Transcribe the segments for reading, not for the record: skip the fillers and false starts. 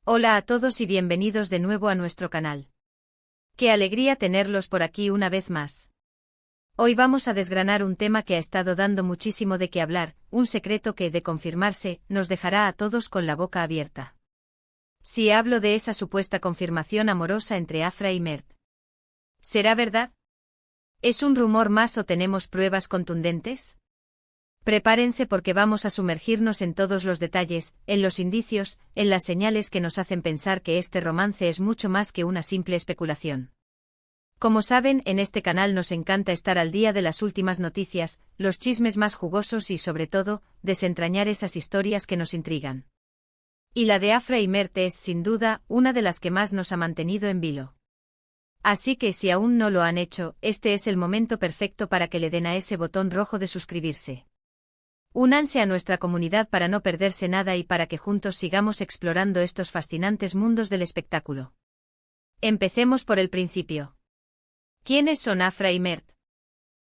Hola a todos y bienvenidos de nuevo a nuestro canal. Qué alegría tenerlos por aquí una vez más. Hoy vamos a desgranar un tema que ha estado dando muchísimo de qué hablar, un secreto que, de confirmarse, nos dejará a todos con la boca abierta. Si hablo de esa supuesta confirmación amorosa entre Afra y Mert. ¿Será verdad? ¿Es un rumor más o tenemos pruebas contundentes? Prepárense porque vamos a sumergirnos en todos los detalles, en los indicios, en las señales que nos hacen pensar que este romance es mucho más que una simple especulación. Como saben, en este canal nos encanta estar al día de las últimas noticias, los chismes más jugosos y, sobre todo, desentrañar esas historias que nos intrigan. Y la de Afra y Mert es, sin duda, una de las que más nos ha mantenido en vilo. Así que si aún no lo han hecho, este es el momento perfecto para que le den a ese botón rojo de suscribirse. Únanse a nuestra comunidad para no perderse nada y para que juntos sigamos explorando estos fascinantes mundos del espectáculo. Empecemos por el principio. ¿Quiénes son Afra y Mert?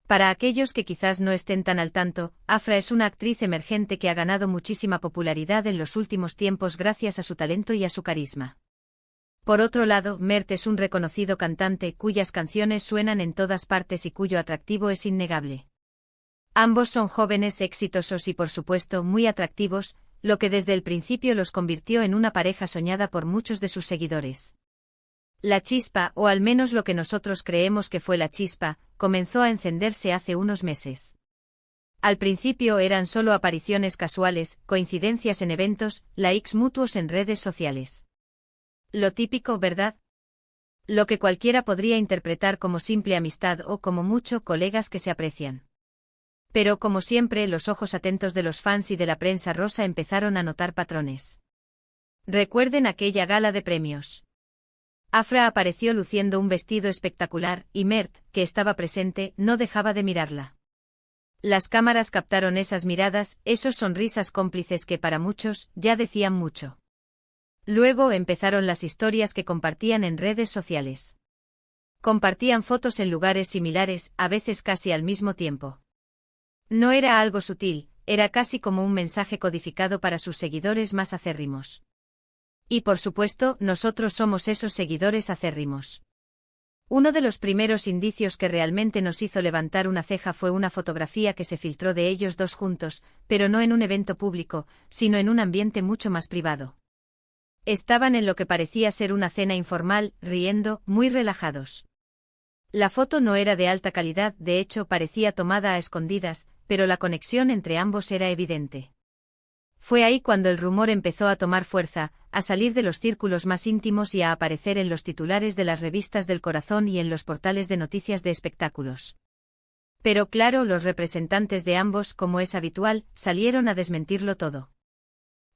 Para aquellos que quizás no estén tan al tanto, Afra es una actriz emergente que ha ganado muchísima popularidad en los últimos tiempos gracias a su talento y a su carisma. Por otro lado, Mert es un reconocido cantante cuyas canciones suenan en todas partes y cuyo atractivo es innegable. Ambos son jóvenes exitosos y por supuesto muy atractivos, lo que desde el principio los convirtió en una pareja soñada por muchos de sus seguidores. La chispa, o al menos lo que nosotros creemos que fue la chispa, comenzó a encenderse hace unos meses. Al principio eran solo apariciones casuales, coincidencias en eventos, likes mutuos en redes sociales. Lo típico, ¿verdad? Lo que cualquiera podría interpretar como simple amistad o como mucho colegas que se aprecian. Pero como siempre, los ojos atentos de los fans y de la prensa rosa empezaron a notar patrones. Recuerden aquella gala de premios. Afra apareció luciendo un vestido espectacular, y Mert, que estaba presente, no dejaba de mirarla. Las cámaras captaron esas miradas, esos sonrisas cómplices que para muchos ya decían mucho. Luego empezaron las historias que compartían en redes sociales. Compartían fotos en lugares similares, a veces casi al mismo tiempo. No era algo sutil, era casi como un mensaje codificado para sus seguidores más acérrimos. Y por supuesto, nosotros somos esos seguidores acérrimos. Uno de los primeros indicios que realmente nos hizo levantar una ceja fue una fotografía que se filtró de ellos dos juntos, pero no en un evento público, sino en un ambiente mucho más privado. Estaban en lo que parecía ser una cena informal, riendo, muy relajados. La foto no era de alta calidad, de hecho parecía tomada a escondidas, pero la conexión entre ambos era evidente. Fue ahí cuando el rumor empezó a tomar fuerza, a salir de los círculos más íntimos y a aparecer en los titulares de las revistas del corazón y en los portales de noticias de espectáculos. Pero claro, los representantes de ambos, como es habitual, salieron a desmentirlo todo.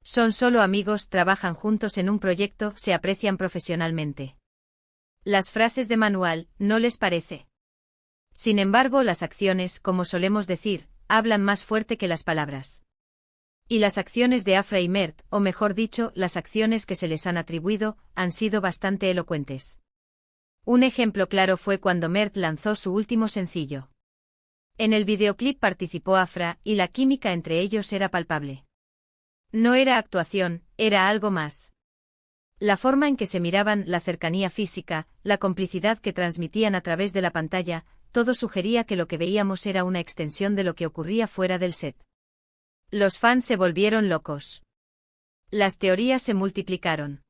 Son solo amigos, trabajan juntos en un proyecto, se aprecian profesionalmente. Las frases de manual, ¿no les parece? Sin embargo, las acciones, como solemos decir, hablan más fuerte que las palabras. Y las acciones de Afra y Mert, o mejor dicho, las acciones que se les han atribuido, han sido bastante elocuentes. Un ejemplo claro fue cuando Mert lanzó su último sencillo. En el videoclip participó Afra, y la química entre ellos era palpable. No era actuación, era algo más. La forma en que se miraban, la cercanía física, la complicidad que transmitían a través de la pantalla, todo sugería que lo que veíamos era una extensión de lo que ocurría fuera del set. Los fans se volvieron locos. Las teorías se multiplicaron.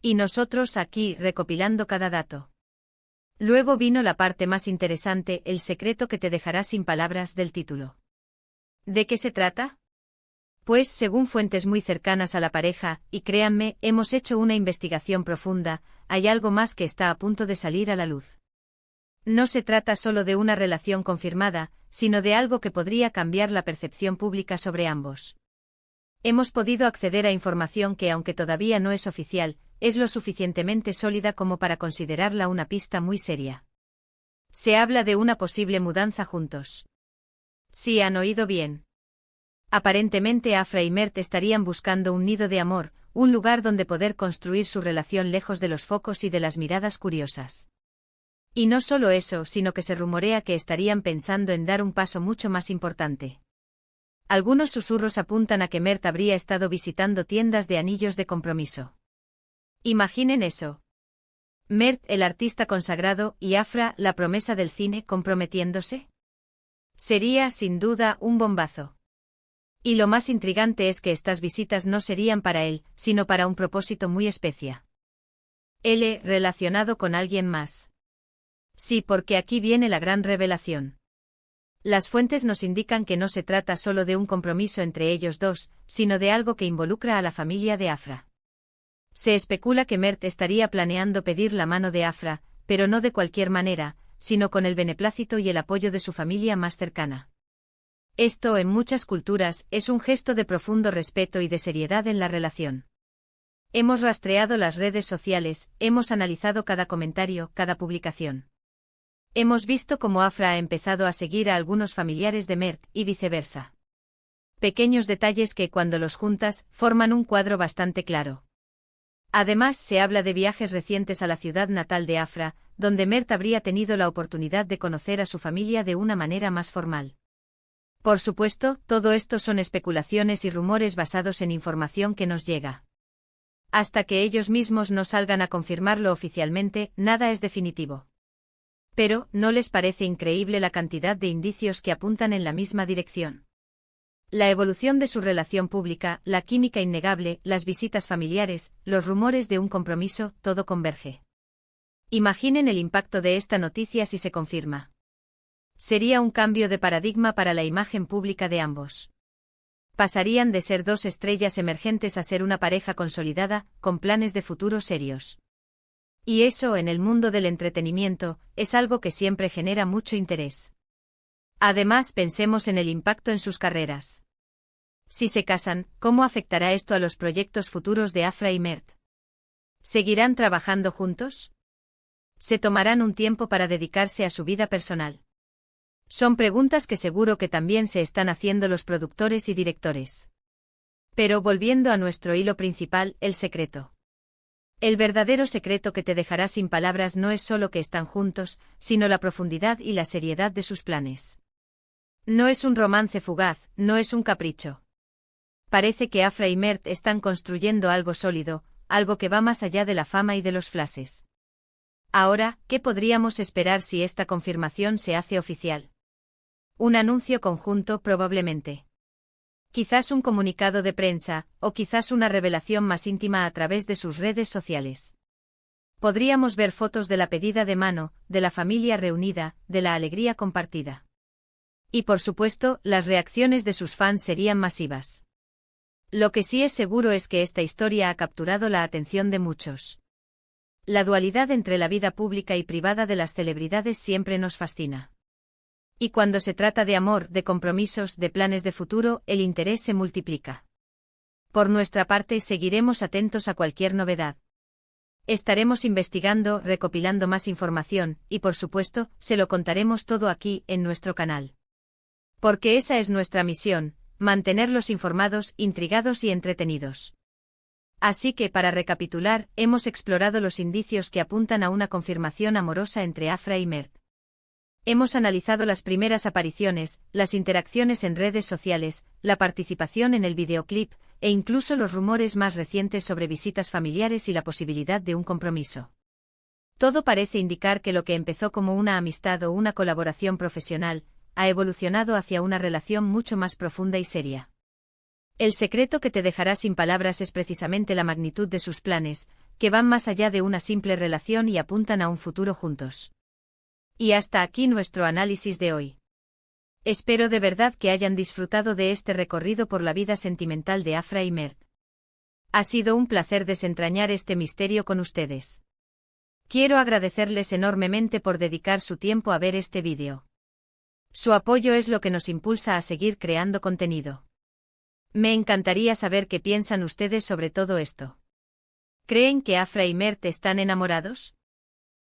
Y nosotros aquí recopilando cada dato. Luego vino la parte más interesante, el secreto que te dejará sin palabras del título. ¿De qué se trata? Pues, según fuentes muy cercanas a la pareja, y créanme, hemos hecho una investigación profunda, hay algo más que está a punto de salir a la luz. No se trata solo de una relación confirmada, sino de algo que podría cambiar la percepción pública sobre ambos. Hemos podido acceder a información que, aunque todavía no es oficial, es lo suficientemente sólida como para considerarla una pista muy seria. Se habla de una posible mudanza juntos. Sí, han oído bien. Aparentemente Afra y Mert estarían buscando un nido de amor, un lugar donde poder construir su relación lejos de los focos y de las miradas curiosas. Y no solo eso, sino que se rumorea que estarían pensando en dar un paso mucho más importante. Algunos susurros apuntan a que Mert habría estado visitando tiendas de anillos de compromiso. Imaginen eso. Mert, el artista consagrado, y Afra, la promesa del cine, comprometiéndose. Sería, sin duda, un bombazo. Y lo más intrigante es que estas visitas no serían para él, sino para un propósito muy especial. L, relacionado con alguien más. Sí, porque aquí viene la gran revelación. Las fuentes nos indican que no se trata solo de un compromiso entre ellos dos, sino de algo que involucra a la familia de Afra. Se especula que Mert estaría planeando pedir la mano de Afra, pero no de cualquier manera, sino con el beneplácito y el apoyo de su familia más cercana. Esto, en muchas culturas, es un gesto de profundo respeto y de seriedad en la relación. Hemos rastreado las redes sociales, hemos analizado cada comentario, cada publicación. Hemos visto cómo Afra ha empezado a seguir a algunos familiares de Mert, y viceversa. Pequeños detalles que, cuando los juntas, forman un cuadro bastante claro. Además, se habla de viajes recientes a la ciudad natal de Afra, donde Mert habría tenido la oportunidad de conocer a su familia de una manera más formal. Por supuesto, todo esto son especulaciones y rumores basados en información que nos llega. Hasta que ellos mismos no salgan a confirmarlo oficialmente, nada es definitivo. Pero, ¿no les parece increíble la cantidad de indicios que apuntan en la misma dirección? La evolución de su relación pública, la química innegable, las visitas familiares, los rumores de un compromiso, todo converge. Imaginen el impacto de esta noticia si se confirma. Sería un cambio de paradigma para la imagen pública de ambos. Pasarían de ser dos estrellas emergentes a ser una pareja consolidada, con planes de futuro serios. Y eso, en el mundo del entretenimiento, es algo que siempre genera mucho interés. Además, pensemos en el impacto en sus carreras. Si se casan, ¿cómo afectará esto a los proyectos futuros de Afra y Mert? ¿Seguirán trabajando juntos? ¿Se tomarán un tiempo para dedicarse a su vida personal? Son preguntas que seguro que también se están haciendo los productores y directores. Pero volviendo a nuestro hilo principal, el secreto. El verdadero secreto que te dejará sin palabras no es solo que están juntos, sino la profundidad y la seriedad de sus planes. No es un romance fugaz, no es un capricho. Parece que Afra y Mert están construyendo algo sólido, algo que va más allá de la fama y de los flashes. Ahora, ¿qué podríamos esperar si esta confirmación se hace oficial? Un anuncio conjunto probablemente. Quizás un comunicado de prensa, o quizás una revelación más íntima a través de sus redes sociales. Podríamos ver fotos de la pedida de mano, de la familia reunida, de la alegría compartida. Y por supuesto, las reacciones de sus fans serían masivas. Lo que sí es seguro es que esta historia ha capturado la atención de muchos. La dualidad entre la vida pública y privada de las celebridades siempre nos fascina. Y cuando se trata de amor, de compromisos, de planes de futuro, el interés se multiplica. Por nuestra parte, seguiremos atentos a cualquier novedad. Estaremos investigando, recopilando más información, y por supuesto, se lo contaremos todo aquí, en nuestro canal. Porque esa es nuestra misión, mantenerlos informados, intrigados y entretenidos. Así que, para recapitular, hemos explorado los indicios que apuntan a una confirmación amorosa entre Afra y Mert. Hemos analizado las primeras apariciones, las interacciones en redes sociales, la participación en el videoclip, e incluso los rumores más recientes sobre visitas familiares y la posibilidad de un compromiso. Todo parece indicar que lo que empezó como una amistad o una colaboración profesional, ha evolucionado hacia una relación mucho más profunda y seria. El secreto que te dejará sin palabras es precisamente la magnitud de sus planes, que van más allá de una simple relación y apuntan a un futuro juntos. Y hasta aquí nuestro análisis de hoy. Espero de verdad que hayan disfrutado de este recorrido por la vida sentimental de Afra y Mert. Ha sido un placer desentrañar este misterio con ustedes. Quiero agradecerles enormemente por dedicar su tiempo a ver este vídeo. Su apoyo es lo que nos impulsa a seguir creando contenido. Me encantaría saber qué piensan ustedes sobre todo esto. ¿Creen que Afra y Mert están enamorados?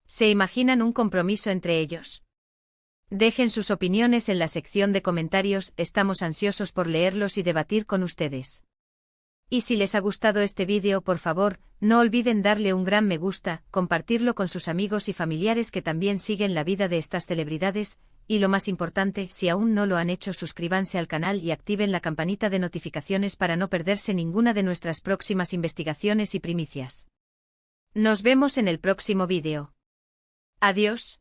¿Se imaginan un compromiso entre ellos? Dejen sus opiniones en la sección de comentarios, estamos ansiosos por leerlos y debatir con ustedes. Y si les ha gustado este vídeo, por favor, no olviden darle un gran me gusta, compartirlo con sus amigos y familiares que también siguen la vida de estas celebridades, y lo más importante, si aún no lo han hecho, suscríbanse al canal y activen la campanita de notificaciones para no perderse ninguna de nuestras próximas investigaciones y primicias. Nos vemos en el próximo vídeo. Adiós.